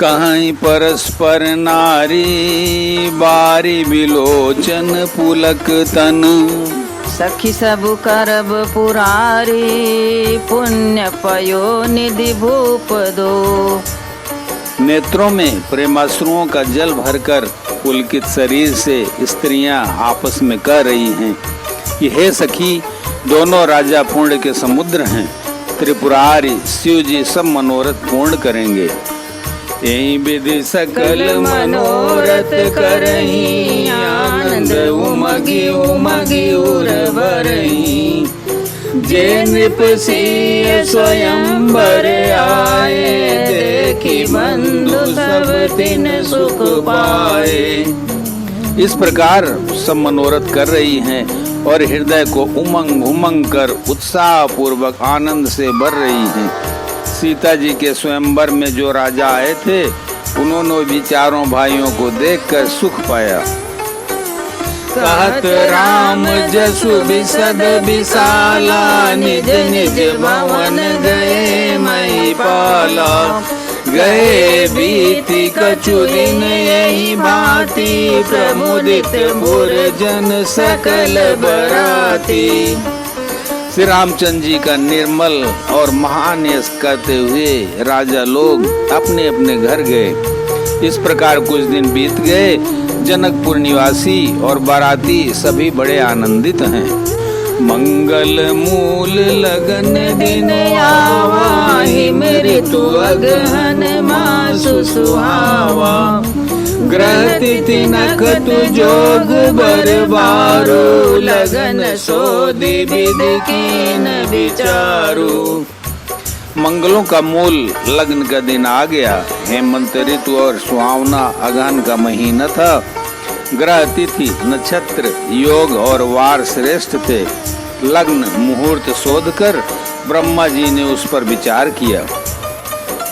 कहीं परस्पर नारी, बारी बिलोचन पुलक तन। सखी सब करब पुरारी, पुण्य पयो निधि भूप दो। नेत्रों में प्रेमाश्रुओं का जल भरकर पुलकित शरीर से स्त्रियां आपस में कह रही हैं कि हे सखी, दोनों राजा पूर्ण के समुद्र हैं, त्रिपुरारी शिव जी सब मनोरथ पूर्ण करेंगे। यही विधि सकल मनोरथ करही, आनंद उमगी उमगी उर भरही। जे नृप सिय स्वयंवर आए, देखी बंधु सब तिन सुख पाए। इस प्रकार सब मनोरथ कर रही हैं और हृदय को उमंग उमंग कर उत्साह पूर्वक आनंद से भर रही हैं। सीता जी के स्वयंवर में जो राजा आए थे, उन्होंने भी चारों भाइयों को देखकर सुख पाया। कहत राम जसु बिसद विशाला, निज निज भवन गए मई पाला। गए बीती कछु दिन यही भांति, प्रमुदित मुरजन सकल बराती। श्री रामचंद्र जी का निर्मल और महान यश करते हुए राजा लोग अपने अपने घर गए। इस प्रकार कुछ दिन बीत गए। जनकपुर निवासी और बाराती सभी बड़े आनंदित हैं। मंगल मूल लगन दिन आवा, मृत्यु अगहन मासु सुहावा। ग्रह तिथि नखतु जोग बरबारो, लगन सोधि विधि कीन विचारो। मंगलों का मूल लग्न का दिन आ गया। हेमंत ऋतु और सुहावना अगहन का महीना था। ग्रह तिथि नक्षत्र योग और वार श्रेष्ठ थे। लग्न मुहूर्त शोध कर ब्रह्मा जी ने उस पर विचार किया।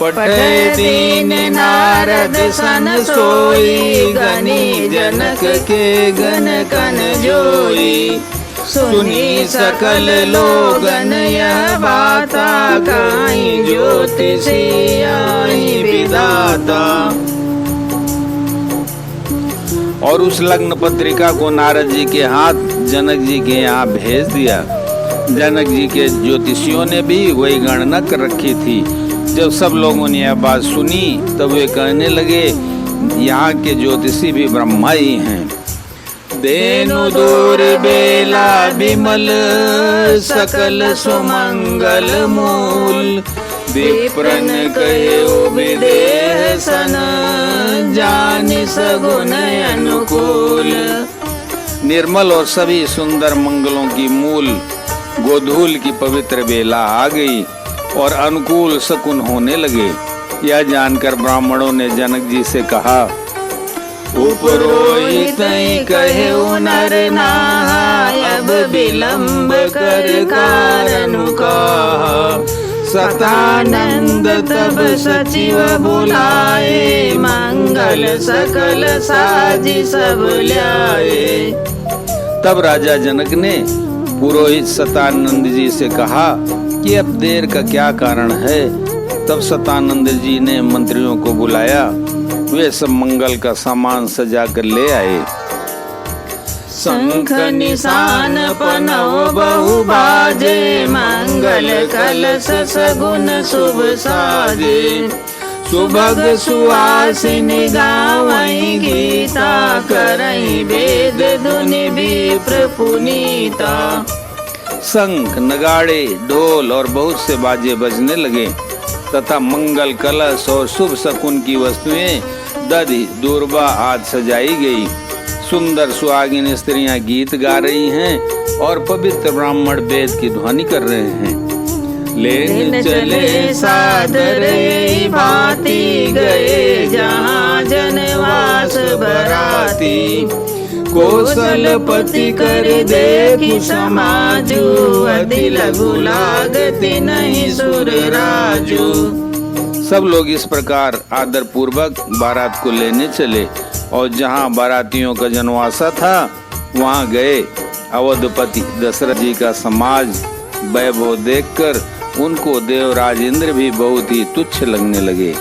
पठे दीन नारद सन सोई, गनी जनक के गण कन जोई। सुनी सकल लोगन यह बाता, काई ज्योतिषी आई विधाता। और उस लग्न पत्रिका को नारद जी के हाथ जनक जी के यहाँ भेज दिया। जनक जी के ज्योतिषियों ने भी वही गणना कर रखी थी। जब सब लोगों ने यह बात सुनी तब वे कहने लगे, यहाँ के ज्योतिषी भी ब्रह्मा ही हैं। देनु दूर बेला विमल, सकल सुमंगल मूल। विप्रन कहे विदेह सन, जानि सगुन अनुकूल। निर्मल और सभी सुंदर मंगलों की मूल गोधूल की पवित्र बेला आ गई और अनुकूल शकुन होने लगे। यह जानकर ब्राह्मणों ने जनक जी से कहा, उपरोहित कहे नर नाहा, अब विलंब कर कारण कहा। सतानंद तब सचिव बुलाए, मंगल सकल साजी सब ल्याए। तब राजा जनक ने पुरोहित सतानंद जी से कहा कि अब देर का क्या कारण है। तब सतानंद जी ने मंत्रियों को बुलाया। वे सब मंगल का सामान सजा कर ले आए। शंख निशान पनौ बहु बाजे, मंगल कलश सगुन शुभ साजे। सुभग सुहासिनी गावई गीता, करई वेद धुनि विप्र पुनीता। शंख नगाड़े ढोल और बहुत से बाजे बजने लगे तथा मंगल कलश और शुभ शकुन की वस्तुएं दधि दूर्बा आदि सजाई गई। सुंदर सुहागिन स्त्रियां गीत गा रही हैं और पवित्र ब्राह्मण वेद की ध्वनि कर रहे हैं। लेन चले सादर भांति, गए जहाँ जनवास बराती। कौशलपति कर देखी समाजू, अति लघु लागति नहीं सुर राजू। सब लोग इस प्रकार आदर पूर्वक बारात को लेने चले और जहाँ बारातियों का जनवासा था वहाँ गए। अवधपति दशरथ जी का समाज वैभव देखकर उनको देवराज इंद्र भी बहुत ही तुच्छ लगने लगे।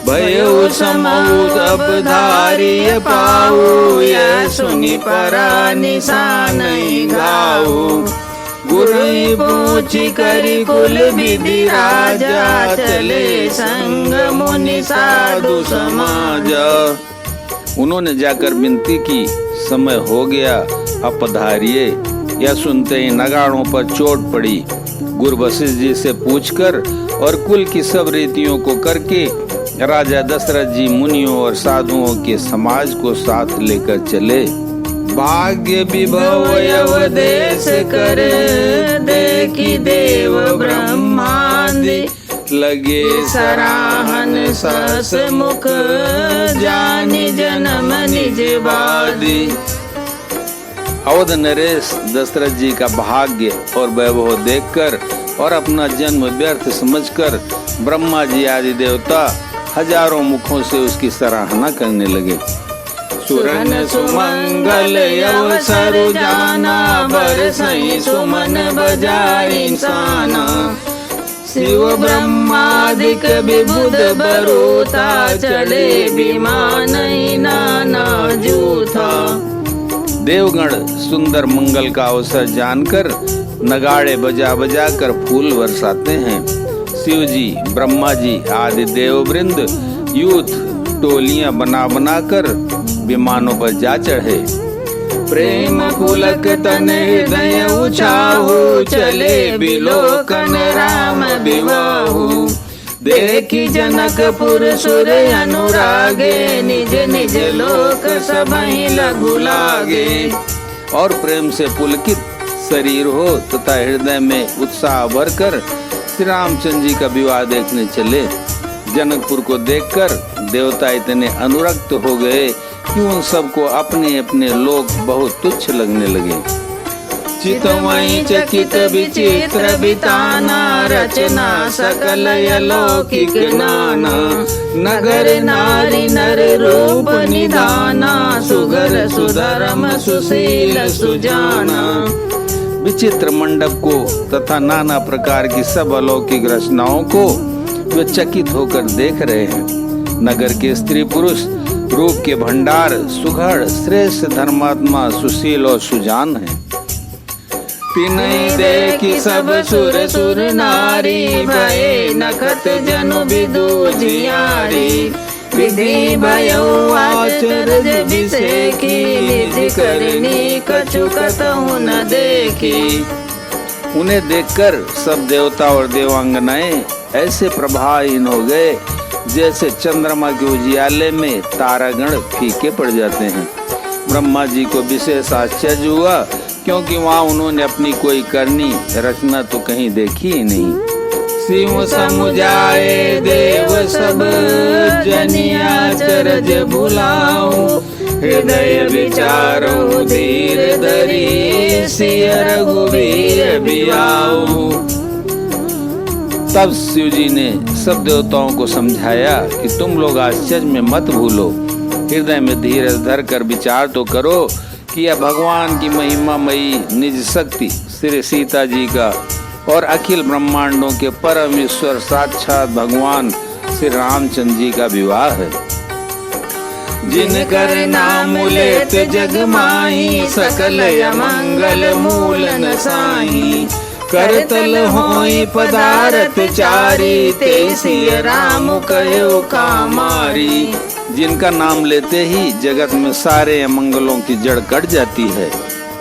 भयो समूत अब धारिय पाऊ, यह सुनि परा निशान घाऊ। गुरु पूछी करी कुल विधि राजा, चले संग मुनि साधु समाज। उन्होंने जाकर विनती की, समय हो गया अब पधारिए। यह सुनते ही नगाड़ों पर चोट पड़ी। गुरु वशिष्ठ जी से पूछकर और कुल की सब रीतियों को करके राजा दशरथ जी मुनियों और साधुओं के समाज को साथ लेकर चले। भाग्य विभव अवदेश कर, देखी देव ब्रह्मादि, लगे सराहन सस मुख, जानि जन्म निज बादी। अवध नरेश दशरथ जी का भाग्य और वैभव देखकर और अपना जन्म व्यर्थ समझकर ब्रह्मा जी आदि देवता हजारों मुखों से उसकी सराहना करने लगे। सुरन सुमंगल अवसर जाना, बरसई सुमन बजाई इंसाना। शिव ब्रह्मादिक विबुध बरूथा, चढ़े विमान नाना जूथा। देवगण सुंदर मंगल का अवसर जानकर नगाड़े बजा बजा कर फूल बरसाते हैं। शिव जी, ब्रह्मा जी आदि देववृंद यूथ टोलियां बना बना कर विमानों पर जा चढ़े। प्रेम पुलक तन हृदय उछाहु, चले बिलोकन राम विवाहु। देखी जनकपुर सुर अनुरागे, निज निज लोक सबहि लघु लागे। और प्रेम से पुलकित शरीर हो तथा हृदय में उत्साह भरकर श्री रामचंद्र जी का विवाह देखने चले। जनकपुर को देखकर देवता इतने अनुरक्त हो गए कि उन सबको अपने अपने लोक बहुत तुच्छ लगने लगे। चितमयि चकित विचित्र बिताना, रचना सकल अलौकिक नाना। नगर नारी नर रूप निधाना, सुगर सुधर्म सुशील सुजाना। विचित्र मंडप को तथा नाना प्रकार की सब अलौकिक रचनाओं को वे चकित होकर देख रहे हैं। नगर के स्त्री पुरुष रूप के भंडार सुघड़ श्रेष्ठ धर्मात्मा सुशील और सुजान है। तिनहि देखी सब सुर सुर नारी, भये नखत जनु विदु जियारी। विधि भयो आचरज विसेकी, निज करनी कछु कतहु न देखी। उन्हें देखकर सब देवता और देवांगनाएं ऐसे प्रभाहीन हो गए जैसे चंद्रमा के उजियाले में तारागण फीके पड़ जाते हैं। ब्रह्मा जी को विशेष आश्चर्य हुआ, क्योंकि वहाँ उन्होंने अपनी कोई करनी रचना तो कहीं देखी ही नहीं। शिव समुझाए देव सब, जनिया चरज भुलाऊं। हृदय विचारो धीर धरी, सिय रघुवीर बियाऊं। तब शिव जी ने सब देवताओं को समझाया कि तुम लोग आश्चर्य में मत भूलो, हृदय में धीरज धर कर विचार तो करो कि यह भगवान की महिमामयी निज शक्ति श्री सीता जी का और अखिल ब्रह्मांडों के परम ईश्वर साक्षात भगवान श्री रामचंद्र जी का विवाह है। जिनकर नाम लेत जग माही, सकल अमंगल मूल न साही। करतल होई पदारथ चारी, ते सिय राम कहो कामारी। जिनका नाम लेते ही जगत में सारे अमंगलों की जड़ कट जाती है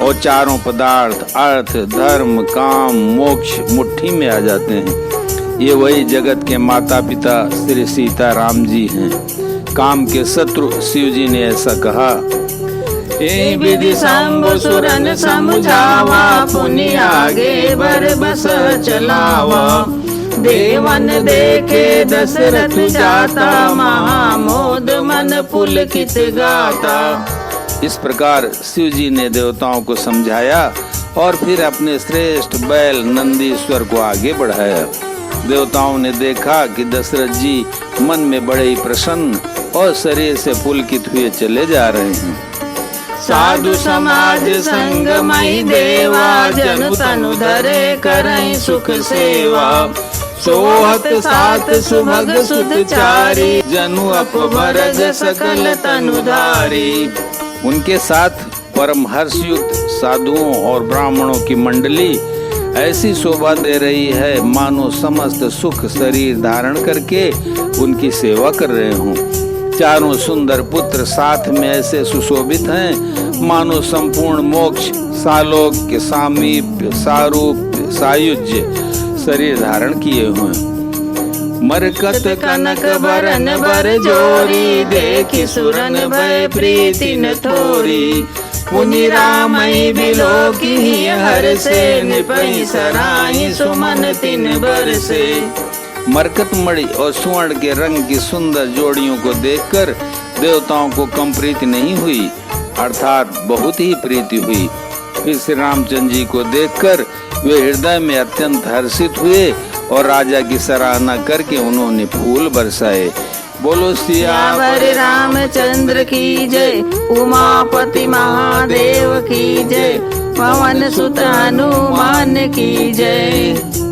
और चारों पदार्थ अर्थ धर्म काम मोक्ष मुट्ठी में आ जाते हैं। ये वही जगत के माता पिता श्री सीता राम जी हैं। काम के शत्रु शिव जी ने ऐसा कहा, ए विधि शंभु सुरन समझावा, पुनि आगे बर बस चलावा। देवन देखे दशरथ जाता, महामोद मन पुलकित गाता। इस प्रकार शिव जी ने देवताओं को समझाया और फिर अपने श्रेष्ठ बैल नंदीश्वर को आगे बढ़ाया। देवताओं ने देखा कि दशरथ जी मन में बड़े ही प्रसन्न और शरीर से पुलकित हुए चले जा रहे हैं। साधु समाज संग मई देवा, जनु तनु धरे करई सुख सेवा। सोहत सात सुभग सुत चारी, जनु अपभरग सकल तनुधारी। उनके साथ परम हर्षयुक्त साधुओं और ब्राह्मणों की मंडली ऐसी शोभा दे रही है मानो समस्त सुख शरीर धारण करके उनकी सेवा कर रहे हों। चारों सुंदर पुत्र साथ में ऐसे सुशोभित हैं मानो संपूर्ण मोक्ष सालोक्य सामीप्य सारूप्य सायुज्य शरीर धारण किए हुए। मरकत कनक बरन बर जोरी, देखी सुरन भय प्रीति न थोरी। पुनि रामई बिलोकी हर से, निपई सराई सुमन तिन बर से। मरकत मणि और स्वर्ण के रंग की सुंदर जोड़ियों को देखकर देवताओं को कम प्रीति नहीं हुई, अर्थात बहुत ही प्रीति हुई। फिर श्री रामचंद्र जी को देखकर वे हृदय में अत्यंत हर्षित हुए और राजा की सराहना करके उन्होंने फूल बरसाए। बोलो सियावर रामचंद्र की जय, उमापति महादेव की जय, पवन सुत हनुमान की जय।